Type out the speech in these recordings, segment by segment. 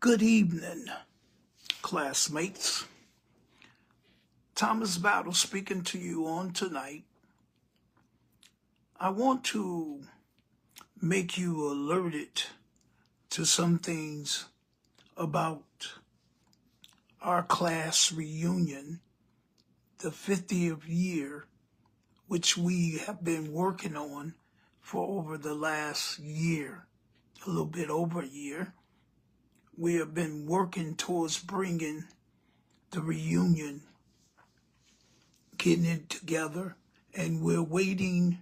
Good evening, classmates. Thomas Battle speaking to you on tonight. I want to make you alerted to some things about our class reunion, the 50th year, which we have been working on for over the last year, a little bit over a year. We have been working towards bringing the reunion, getting it together, and we're waiting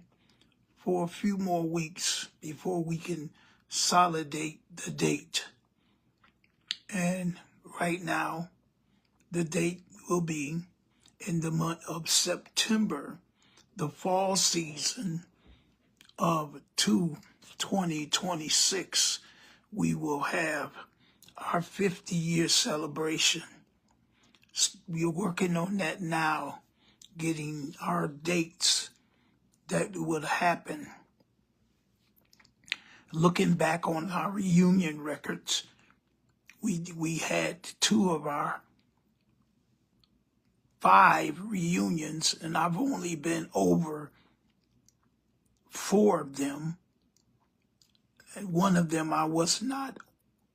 for a few more weeks before we can consolidate the date. And right now, the date will be in the month of September, the fall season of 2026. We will have our 50-year celebration. We're working on that now, getting our dates that would happen. Looking back on our reunion records, we had 2 of our 5 reunions, and I've only been over 4 of them. And one of them I was not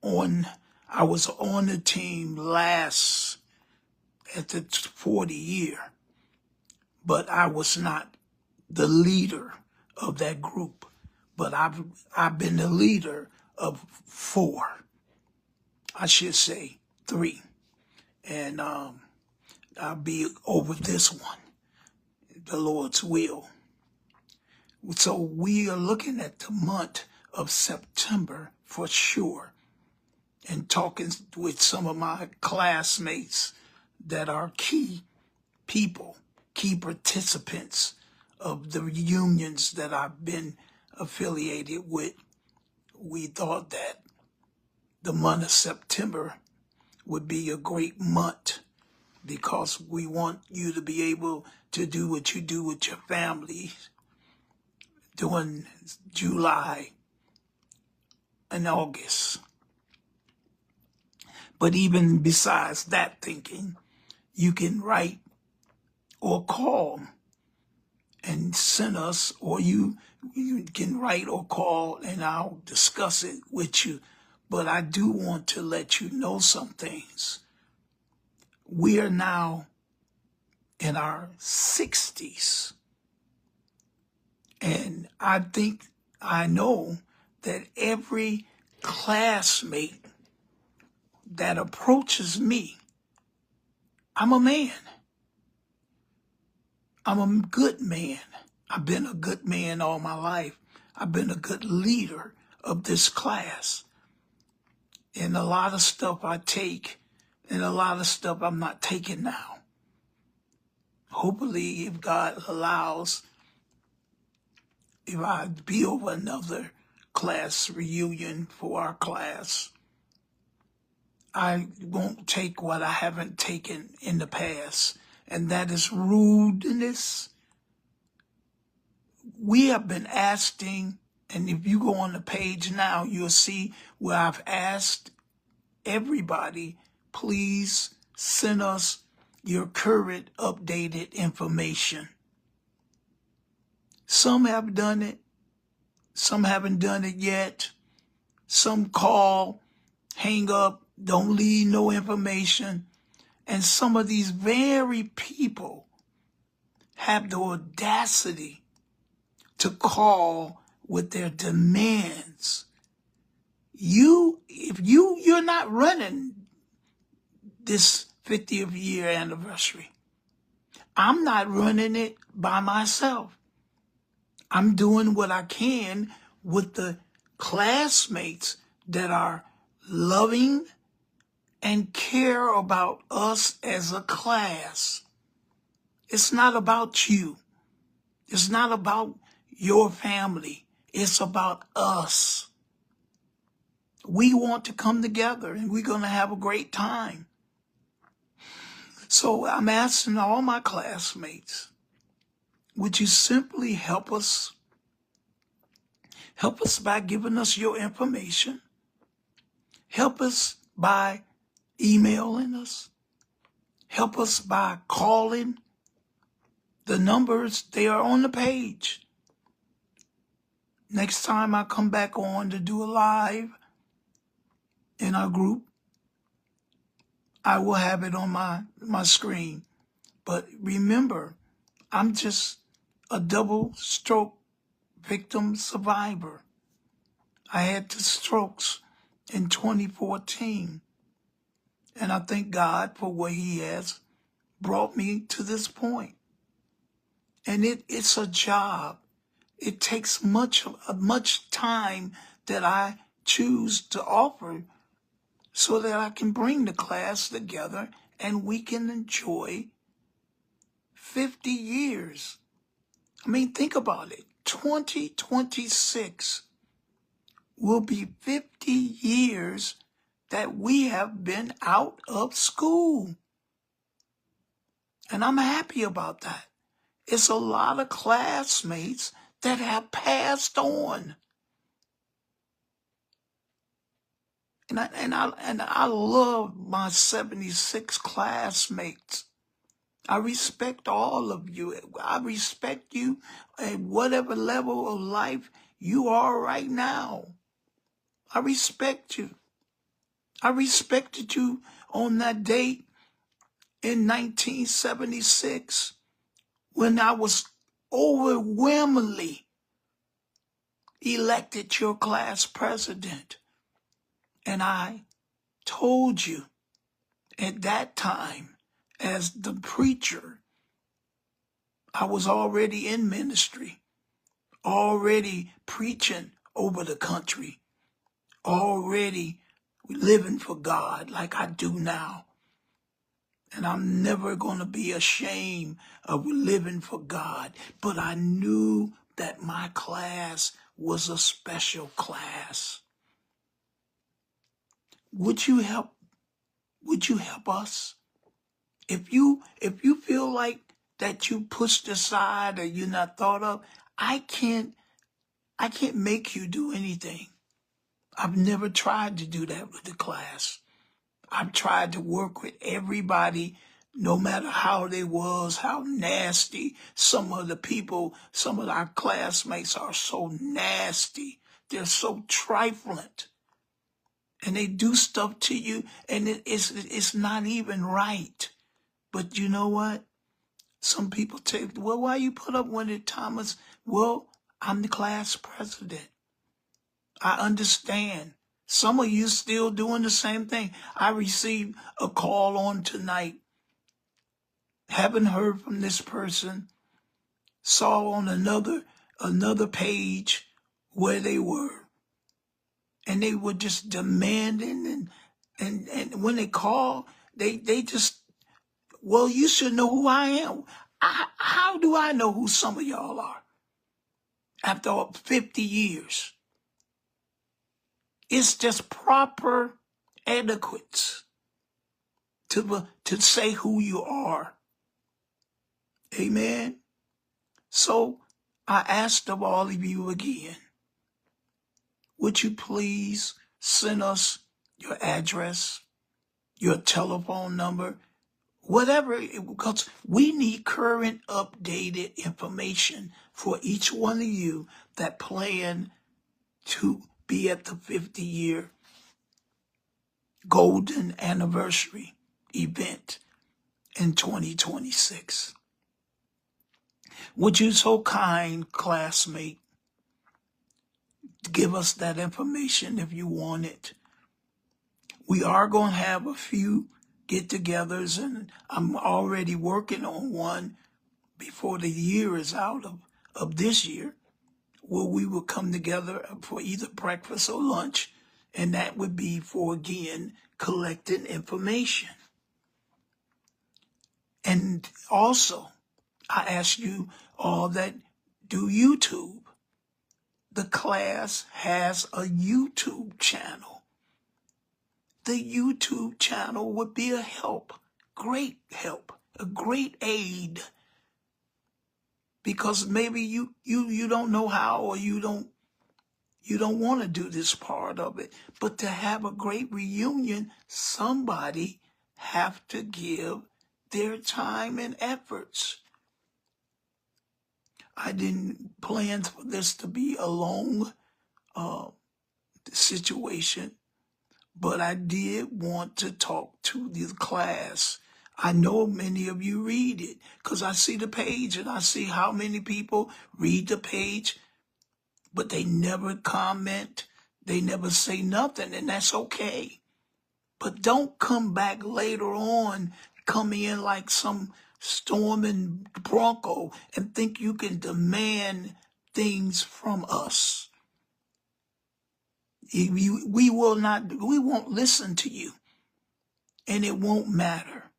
on. I was on the team last at the 40 year, but I was not the leader of that group. But I've been the leader of 4. I should say 3. And I'll be over this one, the Lord's will. So we are looking at the month of September for sure, and talking with some of my classmates that are key people, key participants of the reunions that I've been affiliated with. We thought that the month of September would be a great month because we want you to be able to do what you do with your family during July and August. But even besides that thinking, you can write or call and send us, or you can write or call and I'll discuss it with you. But I do want to let you know some things. We are now in our 60s. And I know that every classmate that approaches me, I'm a man. I'm a good man. I've been a good man all my life. I've been a good leader of this class. And a lot of stuff I take, and a lot of stuff I'm not taking now. Hopefully, if God allows, if I be over another class reunion for our class, I won't take what I haven't taken in the past, and that is rudeness. We have been asking, and if you go on the page now, you'll see where I've asked everybody, please send us your current updated information. Some have done it. Some haven't done it yet. Some call, hang up, don't leave no information. And some of these very people have the audacity to call with their demands. If you're not running this 50th year anniversary. I'm not running it by myself. I'm doing what I can with the classmates that are loving and care about us as a class. It's not about you. It's not about your family. It's about us. We want to come together and we're going to have a great time. So I'm asking all my classmates, would you simply help us? Help us by giving us your information. Help us by emailing us. Help us by calling. The numbers, they are on the page. Next time I come back on to do a live in our group, I will have it on my screen. But remember, I'm just a double stroke victim survivor. I had the strokes in 2014. And I thank God for where he has brought me to this point. And it's a job. It takes much time that I choose to offer so that I can bring the class together and we can enjoy 50 years. I mean, think about it. 2026 will be 50 years that we have been out of school. And I'm happy about that. It's a lot of classmates that have passed on. And I love my 76 classmates. I respect all of you. I respect you at whatever level of life you are right now. I respect you. I respected you on that date in 1976 when I was overwhelmingly elected your class president. And I told you at that time, as the preacher, I was already in ministry, already preaching over the country, already living for God like I do now. And I'm never going to be ashamed of living for God. But I knew that my class was a special class. Would you help us? If you feel like that you pushed aside or you're not thought of, I can't make you do anything. I've never tried to do that with the class. I've tried to work with everybody, no matter how they was, how nasty. Some of our classmates are so nasty. They're so trifling. And they do stuff to you, and it's not even right. But you know what? Some people say, well, why you put up with it, Thomas? Well, I'm the class president. I understand. Some of you still doing the same thing. I received a call on tonight. Haven't heard from this person. Saw on another page where they were. And they were just demanding and when they call, they just, well, you should know who I am. How do I know who some of y'all are? After 50 years. It's just proper etiquette to say who you are. Amen. So I asked of all of you again, would you please send us your address, your telephone number, whatever, because we need current updated information for each one of you that plan to be at the 50-year golden anniversary event in 2026. Would you so kind, classmate, give us that information if you want it? We are going to have a few get-togethers, and I'm already working on one before the year is out of this year, where we will come together for either breakfast or lunch, and that would be for, again, collecting information. And also, I ask you all that do YouTube. The class has a YouTube channel. The YouTube channel would be a help, a great aid. Because maybe you don't know how, or you You don't want to do this part of it. But to have a great reunion, somebody have to give their time and efforts. I didn't plan for this to be a long situation, but I did want to talk to the class. I know many of you read it because I see the page and I see how many people read the page, but they never comment. They never say nothing, and that's okay. But don't come back later on, come in like some storming bronco and think you can demand things from us. We won't listen to you, and it won't matter.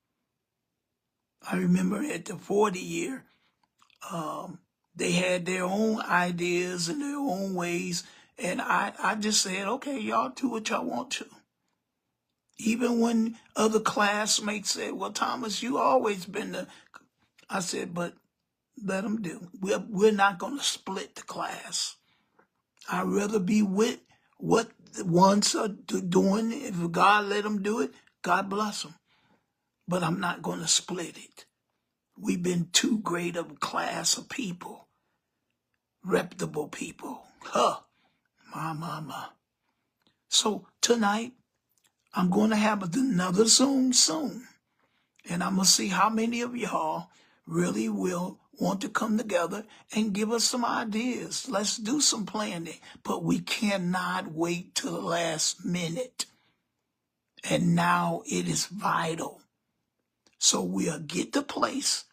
I remember at the 40 year, they had their own ideas and their own ways, and I just said, okay, y'all do what y'all want to. Even when other classmates said, well, Thomas, you always been the... I said, but let them do. We're not going to split the class. I'd rather be with what the ones are doing. If God let them do it, God bless them. But I'm not going to split it. We've been too great of a class of people. Reputable people. My. So tonight, I'm going to have another Zoom soon. And I'm going to see how many of y'all really will want to come together and give us some ideas. Let's do some planning. But we cannot wait till the last minute. And now it is vital. So we'll get the place.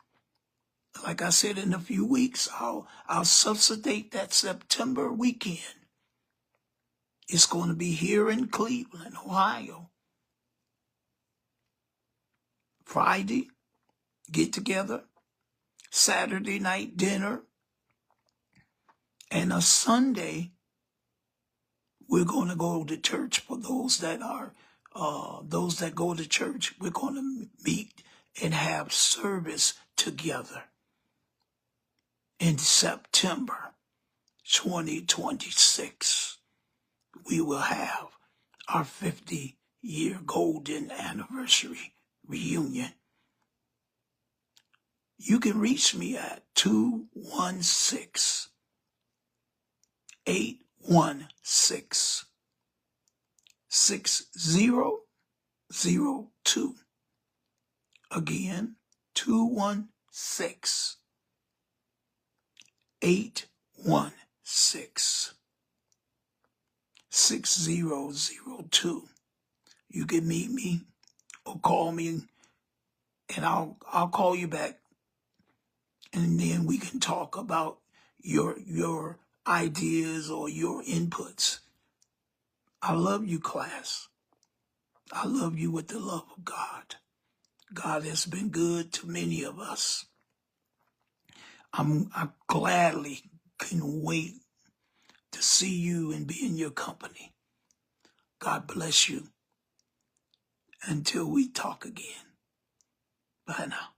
Like I said, in a few weeks, I'll subsidiate that September weekend. It's going to be here in Cleveland, Ohio. Friday, get together. Saturday night dinner. And a Sunday, we're going to go to church. For those that go to church, we're going to meet and have service together in September 2026. We will have our 50-year golden anniversary reunion. You can reach me at 216-816-6002. Again, 216-816-6002. You can meet me or call me, and I'll call you back, and then we can talk about your ideas or your inputs. I love you, class. I love you with the love of God. God has been good to many of us. I gladly can wait to see you and be in your company. God bless you. Until we talk again. Bye now.